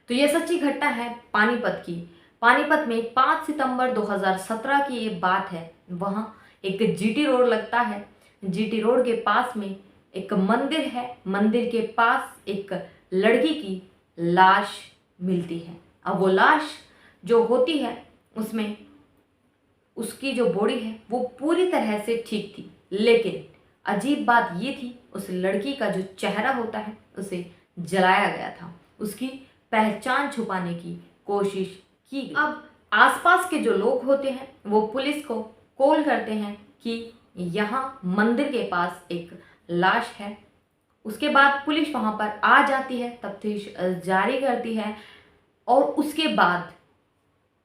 तो ये सच्ची घटना है पानीपत की। पानीपत में 5 सितंबर 2017 की ये बात है। वहाँ एक जीटी रोड लगता है। जीटी रोड के पास में एक मंदिर है। मंदिर के पास एक लड़की की लाश मिलती है। अब वो लाश जो होती है उसमें उसकी जो बॉडी है वो पूरी तरह से ठीक थी, लेकिन अजीब बात ये थी उस लड़की का जो चेहरा होता है उसे जलाया गया था। उसकी पहचान छुपाने की कोशिश की गई। अब आसपास के जो लोग होते हैं वो पुलिस को कॉल करते हैं कि यहाँ मंदिर के पास एक लाश है। उसके बाद पुलिस वहाँ पर आ जाती है, तफ्तीश जारी करती है और उसके बाद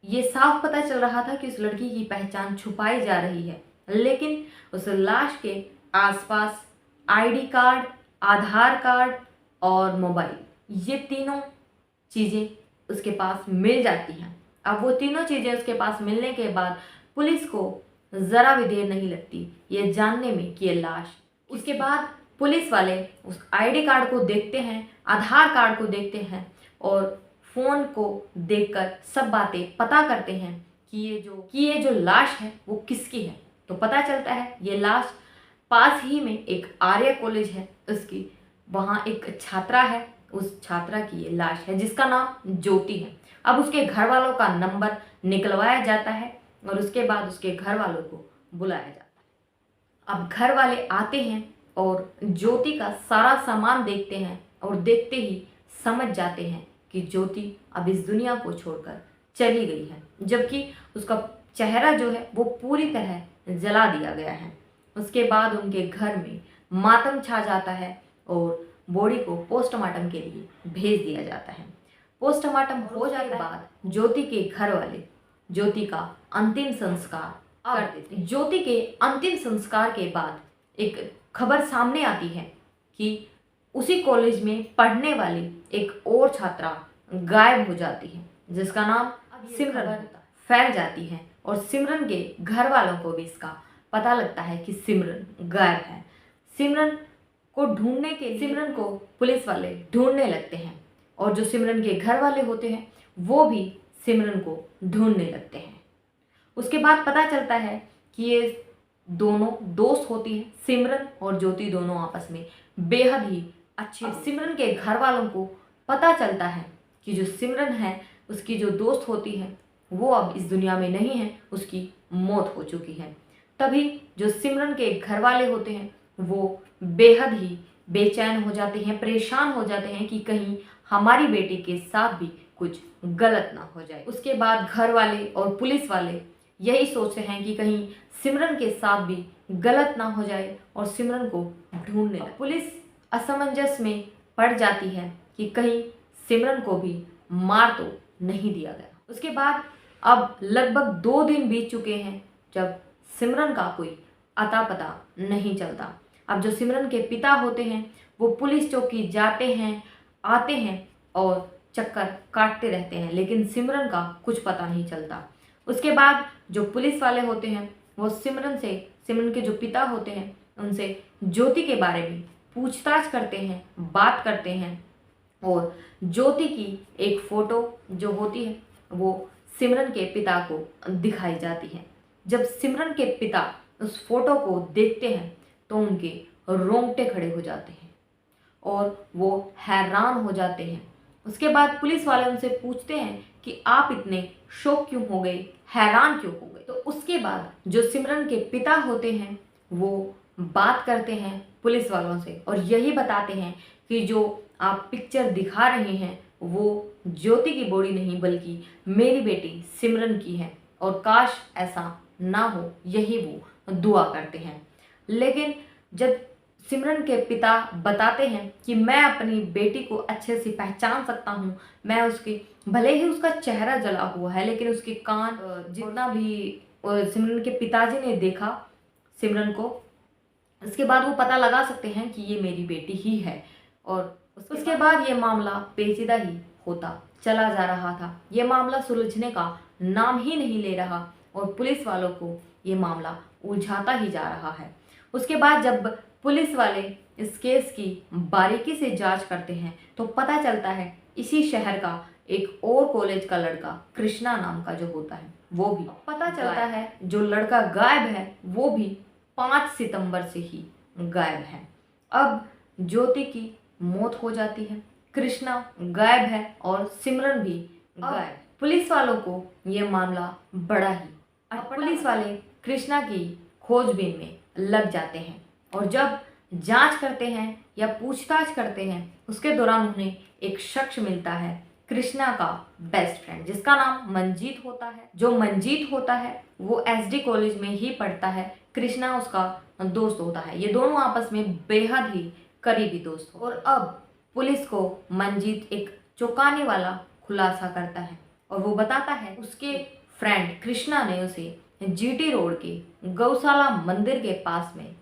ये साफ पता चल रहा था कि उस लड़की की पहचान छुपाई जा रही है, लेकिन उस लाश के आसपास आईडी कार्ड, आधार कार्ड और मोबाइल, ये तीनों चीज़ें उसके पास मिल जाती हैं। अब वो तीनों चीज़ें उसके पास मिलने के बाद पुलिस को ज़रा भी देर नहीं लगती ये जानने में कि ये लाश। उसके बाद पुलिस वाले उस आईडी कार्ड को देखते हैं, आधार कार्ड को देखते हैं और फ़ोन को देखकर सब बातें पता करते हैं कि ये जो लाश है वो किसकी है। तो पता चलता है ये लाश पास ही में एक आर्य कॉलेज है उसकी, वहाँ एक छात्रा है, उस छात्रा की ये लाश है जिसका नाम ज्योति है। अब उसके घर वालों का नंबर निकलवाया जाता है और उसके बाद उसके घर वालों को बुलाया जाता है। अब घर वाले आते हैं और ज्योति का सारा सामान देखते हैं और देखते ही समझ जाते हैं कि ज्योति अब इस दुनिया को छोड़कर चली गई है, जबकि उसका चेहरा जो है वो पूरी तरह जला दिया गया है। उसके बाद उनके घर में मातम छा जाता है और बॉडी को पोस्टमार्टम के लिए भेज दिया जाता है। पोस्टमार्टम हो जाने के बाद ज्योति के घर वाले ज्योति का अंतिम संस्कार कर देते हैं। ज्योति के अंतिम संस्कार के बाद एक खबर सामने आती है कि उसी कॉलेज में पढ़ने वाली एक और छात्रा गायब हो जाती है जिसका नाम सिमरन फैल जाती है और सिमरन के घर वालों को भी इसका पता लगता है कि सिमरन गायब है। सिमरन को पुलिस वाले ढूंढने लगते हैं और जो सिमरन के घर वाले होते हैं वो भी सिमरन को ढूंढने लगते हैं। उसके बाद पता चलता है कि ये दोनों दोस्त होती हैं, सिमरन और ज्योति दोनों आपस में बेहद ही अच्छी। सिमरन के घर वालों को पता चलता है कि जो सिमरन है उसकी जो दोस्त होती है वो अब इस दुनिया में नहीं है, उसकी मौत हो चुकी है। तभी जो सिमरन के घर वाले होते हैं वो बेहद ही बेचैन हो जाते हैं, परेशान हो जाते हैं कि कहीं हमारी बेटी के साथ भी कुछ गलत ना हो जाए। उसके बाद घर वाले और पुलिस वाले यही सोचते हैं कि कहीं सिमरन के साथ भी गलत ना हो जाए और सिमरन को ढूंढने लगे। पुलिस असमंजस में पड़ जाती है कि कहीं सिमरन को भी मार तो नहीं दिया गया। उसके बाद अब लगभग 2 दिन बीत चुके हैं जब सिमरन का कोई अता पता नहीं चलता। अब जो सिमरन के पिता होते हैं वो पुलिस चौकी जाते हैं, आते हैं और चक्कर काटते रहते हैं, लेकिन सिमरन का कुछ पता नहीं चलता। उसके बाद जो पुलिस वाले होते हैं वो सिमरन के जो पिता होते हैं उनसे ज्योति के बारे में पूछताछ करते हैं, बात करते हैं और ज्योति की एक फ़ोटो जो होती है वो सिमरन के पिता को दिखाई जाती है। जब सिमरन के पिता उस फोटो को देखते हैं तो उनके रोंगटे खड़े हो जाते हैं और वो हैरान हो जाते हैं। उसके बाद पुलिस वाले उनसे पूछते हैं कि आप इतने शौक क्यों हो गए, हैरान क्यों हो गए। तो उसके बाद जो सिमरन के पिता होते हैं वो बात करते हैं पुलिस वालों से और यही बताते हैं कि जो आप पिक्चर दिखा रहे हैं वो ज्योति की बॉडी नहीं बल्कि मेरी बेटी सिमरन की है और काश ऐसा ना हो, यही वो दुआ करते हैं। लेकिन जब सिमरन के पिता बताते हैं कि मैं अपनी बेटी को अच्छे से पहचान सकता हूँ, मैं उसकी भले ही उसका चेहरा जला हुआ है लेकिन उसके कान, जितना भी सिमरन के पिताजी ने देखा सिमरन को, उसके बाद वो पता लगा सकते हैं कि ये मेरी बेटी ही है। और उसके बाद ये मामला पेचीदा ही होता चला जा रहा था। ये मामला सुलझने का नाम ही नहीं ले रहा और पुलिस वालों को ये मामला उलझाता ही जा रहा है। उसके बाद जब पुलिस वाले इस केस की बारीकी से जांच करते हैं तो पता चलता है इसी शहर का एक और कॉलेज का लड़का कृष्णा नाम का जो होता है वो भी पता चलता है। जो लड़का गायब है वो भी 5 सितंबर से ही गायब है। अब ज्योति की मौत हो जाती है, कृष्णा गायब है और सिमरन भी गायब। पुलिस वालों को ये मामला बड़ा ही पुलिस वाले कृष्णा की खोजबीन में लग जाते हैं और जब जांच करते हैं या पूछताछ करते हैं उसके दौरान उन्हें एक शख्स मिलता है, कृष्णा का बेस्ट फ्रेंड, जिसका नाम मंजीत होता है। जो मंजीत होता है वो एसडी कॉलेज में ही पढ़ता है, कृष्णा उसका दोस्त होता है। ये दोनों आपस में बेहद ही करीबी दोस्त हो। और अब पुलिस को मंजीत एक चौंकाने वाला खुलासा करता है और वो बताता है उसके फ्रेंड कृष्णा ने उसे जीटी रोड के गौशाला मंदिर के पास में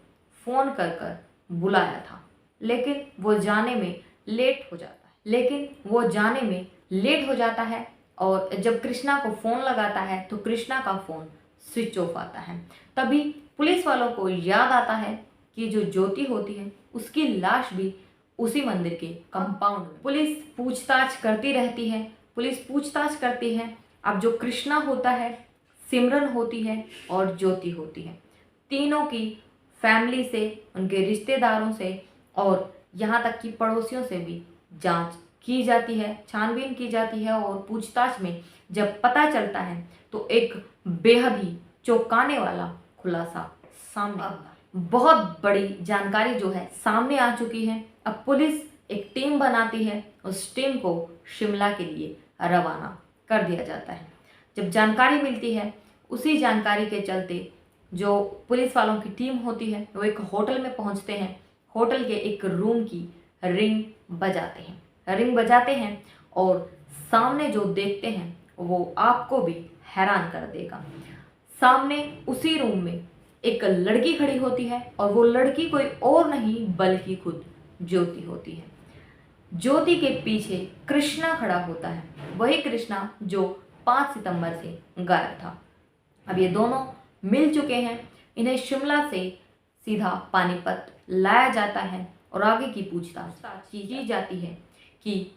फ़ोन कर बुलाया था, लेकिन वो जाने में लेट हो जाता है और जब कृष्णा को फ़ोन लगाता है तो कृष्णा का फ़ोन स्विच ऑफ आता है। तभी पुलिस वालों को याद आता है कि जो ज्योति होती है उसकी लाश भी उसी मंदिर के कंपाउंड में। पुलिस पूछताछ करती है। अब जो कृष्णा होता है, सिमरन होती है और ज्योति होती है, तीनों की फैमिली से, उनके रिश्तेदारों से और यहाँ तक कि पड़ोसियों से भी जांच की जाती है, छानबीन की जाती है। और पूछताछ में जब पता चलता है तो एक बेहद ही चौंकाने वाला खुलासा सामने आता है। बहुत बड़ी जानकारी जो है सामने आ चुकी है। अब पुलिस एक टीम बनाती है, उस टीम को शिमला के लिए रवाना कर दिया जाता है। जब जानकारी मिलती है उसी जानकारी के चलते जो पुलिस वालों की टीम होती है वो एक होटल में पहुंचते हैं। होटल के एक रूम की रिंग बजाते हैं और सामने जो देखते हैं वो आपको भी हैरान कर देगा। सामने उसी रूम में एक लड़की खड़ी होती है और वो लड़की कोई और नहीं बल्कि खुद ज्योति होती है। ज्योति के पीछे कृष्णा खड़ा होता है, वही कृष्णा जो 5 सितंबर से गायब था। अब ये दोनों मिल चुके हैं। इन्हें शिमला से सीधा पानीपत लाया जाता है और आगे की पूछताछ की जाती है कि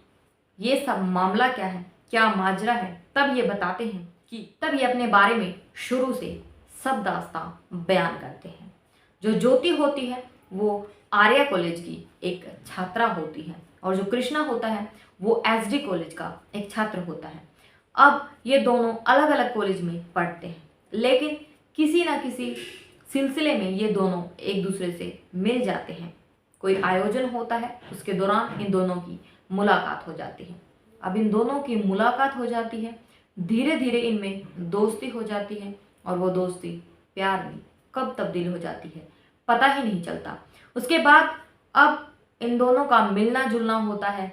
ये सब मामला क्या है, क्या माजरा है। तब ये बताते हैं कि तब ये अपने बारे में शुरू से सब दास्तां बयान करते हैं। जो ज्योति होती है वो आर्या कॉलेज की एक छात्रा होती है और जो कृष्णा होता है वो एसडी कॉलेज का एक छात्र होता है। अब ये दोनों अलग अलग कॉलेज में पढ़ते हैं, लेकिन किसी ना किसी सिलसिले में ये दोनों एक दूसरे से मिल जाते हैं। कोई आयोजन होता है, उसके दौरान इन दोनों की मुलाकात हो जाती है। अब इन दोनों की मुलाकात हो जाती है, धीरे धीरे इनमें दोस्ती हो जाती है और वो दोस्ती प्यार में कब तब्दील हो जाती है पता ही नहीं चलता। उसके बाद अब इन दोनों का मिलना जुलना होता है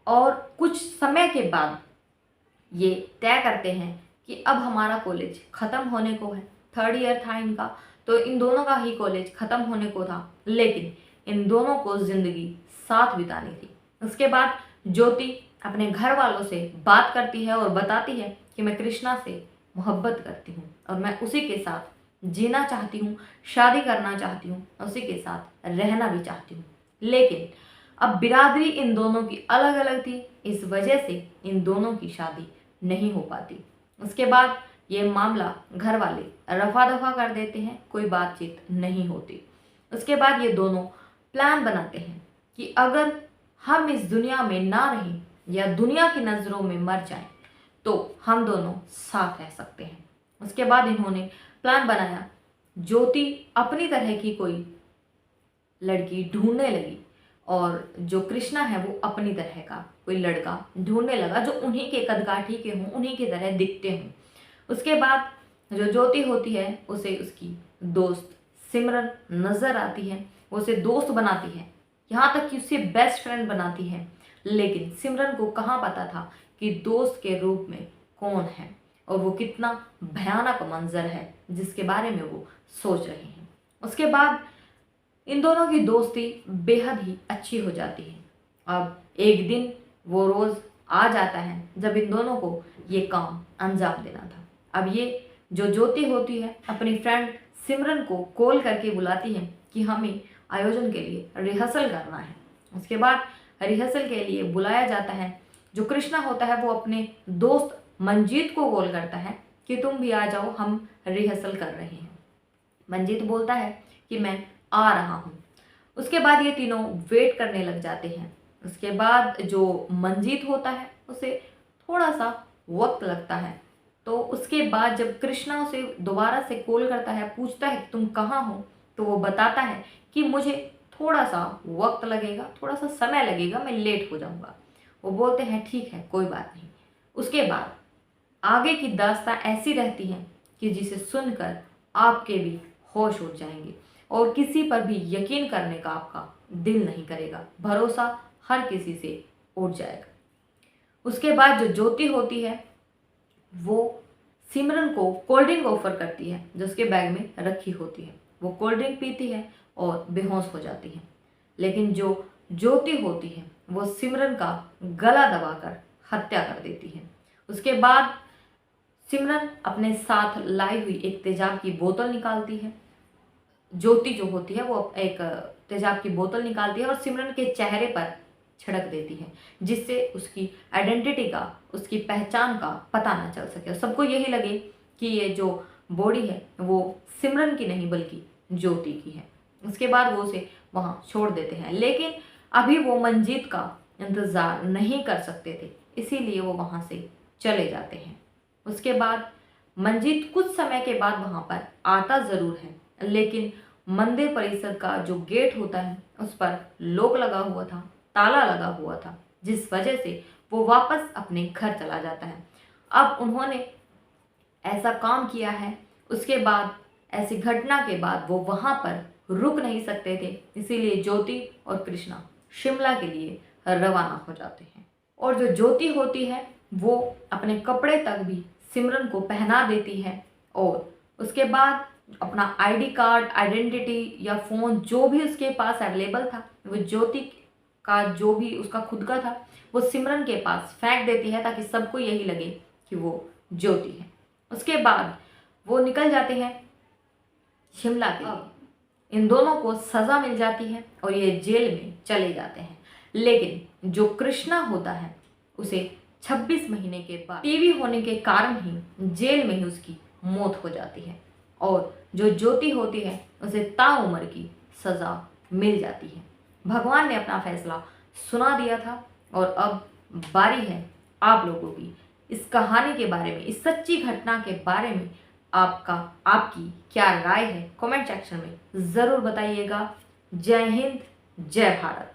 और कुछ समय के बाद ये तय करते हैं कि अब हमारा कॉलेज ख़त्म होने को है। 3rd ईयर था इनका, तो इन दोनों का ही कॉलेज ख़त्म होने को था, लेकिन इन दोनों को ज़िंदगी साथ बितानी थी। उसके बाद ज्योति अपने घर वालों से बात करती है और बताती है कि मैं कृष्णा से मोहब्बत करती हूँ और मैं उसी के साथ जीना चाहती हूँ, शादी करना चाहती हूँ, उसी के साथ रहना भी चाहती हूँ। लेकिन अब बिरादरी इन दोनों की अलग अलग थी, इस वजह से इन दोनों की शादी नहीं हो पाती। उसके बाद ये मामला घर वाले रफा दफा कर देते हैं, कोई बातचीत नहीं होती। उसके बाद ये दोनों प्लान बनाते हैं कि अगर हम इस दुनिया में ना रहें या दुनिया की नज़रों में मर जाएं तो हम दोनों साथ रह सकते हैं। उसके बाद इन्होंने प्लान बनाया, ज्योति अपनी तरह की कोई लड़की ढूंढने लगी और जो कृष्णा है वो अपनी तरह का कोई लड़का ढूंढने लगा जो उन्हीं के कदकाठी के हों, उन्हीं की तरह दिखते हों। उसके बाद जो ज्योति होती है उसे उसकी दोस्त सिमरन नज़र आती है, वो उसे दोस्त बनाती है, यहाँ तक कि उससे बेस्ट फ्रेंड बनाती है। लेकिन सिमरन को कहाँ पता था कि दोस्त के रूप में कौन है और वो कितना भयानक मंजर है जिसके बारे में वो सोच रहे हैं। उसके बाद इन दोनों की दोस्ती बेहद ही अच्छी हो जाती है। अब एक दिन वो रोज़ आ जाता है जब इन दोनों को ये काम अंजाम देना था। अब ये जो ज्योति होती है अपनी फ्रेंड सिमरन को कॉल करके बुलाती है कि हमें आयोजन के लिए रिहर्सल करना है। उसके बाद रिहर्सल के लिए बुलाया जाता है। जो कृष्णा होता है वो अपने दोस्त मंजीत को कॉल करता है कि तुम भी आ जाओ, हम रिहर्सल कर रहे हैं। मंजीत बोलता है कि मैं आ रहा हूँ। उसके बाद ये तीनों वेट करने लग जाते हैं। उसके बाद जो मंजीत होता है उसे थोड़ा सा वक्त लगता है। तो उसके बाद जब कृष्णा उसे दोबारा से कॉल करता है, पूछता है कि तुम कहाँ हो, तो वो बताता है कि मुझे थोड़ा सा वक्त लगेगा, थोड़ा सा समय लगेगा, मैं लेट हो जाऊंगा। वो बोलते हैं ठीक है, कोई बात नहीं। उसके बाद आगे की दास्तां ऐसी रहती है कि जिसे सुनकर आपके भी होश उड़ जाएंगे और किसी पर भी यकीन करने का आपका दिल नहीं करेगा, भरोसा हर किसी से उठ जाएगा। उसके बाद जो ज्योति होती है वो सिमरन को कोल्ड ड्रिंक ऑफर करती है जो उसके बैग में रखी होती है। वो कोल्ड ड्रिंक पीती है और बेहोश हो जाती है। लेकिन जो ज्योति होती है वो सिमरन का गला दबाकर हत्या कर देती है। उसके बाद सिमरन अपने साथ लाई हुई एक तेजाब की बोतल निकालती है। ज्योति जो होती है वो एक तेजाब की बोतल निकालती है और सिमरन के चेहरे पर छिड़क देती है, जिससे उसकी आइडेंटिटी का, उसकी पहचान का पता ना चल सके और सबको यही लगे कि ये जो बॉडी है वो सिमरन की नहीं बल्कि ज्योति की है। उसके बाद वो उसे वहाँ छोड़ देते हैं, लेकिन अभी वो मंजीत का इंतज़ार नहीं कर सकते थे, इसीलिए वो वहाँ से चले जाते हैं। उसके बाद मंजीत कुछ समय के बाद वहाँ पर आता ज़रूर है, लेकिन मंदिर परिसर का जो गेट होता है उस पर लॉक लगा हुआ था, ताला लगा हुआ था, जिस वजह से वो वापस अपने घर चला जाता है। अब उन्होंने ऐसा काम किया है, उसके बाद ऐसी घटना के बाद वो वहाँ पर रुक नहीं सकते थे, इसीलिए ज्योति और कृष्णा शिमला के लिए रवाना हो जाते हैं। और जो ज्योति होती है वो अपने कपड़े तक भी सिमरन को पहना देती है और उसके बाद अपना आईडी कार्ड, आइडेंटिटी या फ़ोन जो भी उसके पास अवेलेबल था, वो ज्योति का जो भी उसका खुद का था वो सिमरन के पास फेंक देती है ताकि सबको यही लगे कि वो ज्योति है। उसके बाद वो निकल जाते हैं शिमला के लिए। इन दोनों को सज़ा मिल जाती है और ये जेल में चले जाते हैं। लेकिन जो कृष्णा होता है उसे 26 महीने के बाद टीवी होने के कारण ही जेल में ही उसकी मौत हो जाती है और जो ज्योति होती है उसे ताउम्र की सज़ा मिल जाती है। भगवान ने अपना फैसला सुना दिया था और अब बारी है आप लोगों की इस कहानी के बारे में, इस सच्ची घटना के बारे में आपकी क्या राय है, कमेंट सेक्शन में ज़रूर बताइएगा। जय हिंद, जय भारत।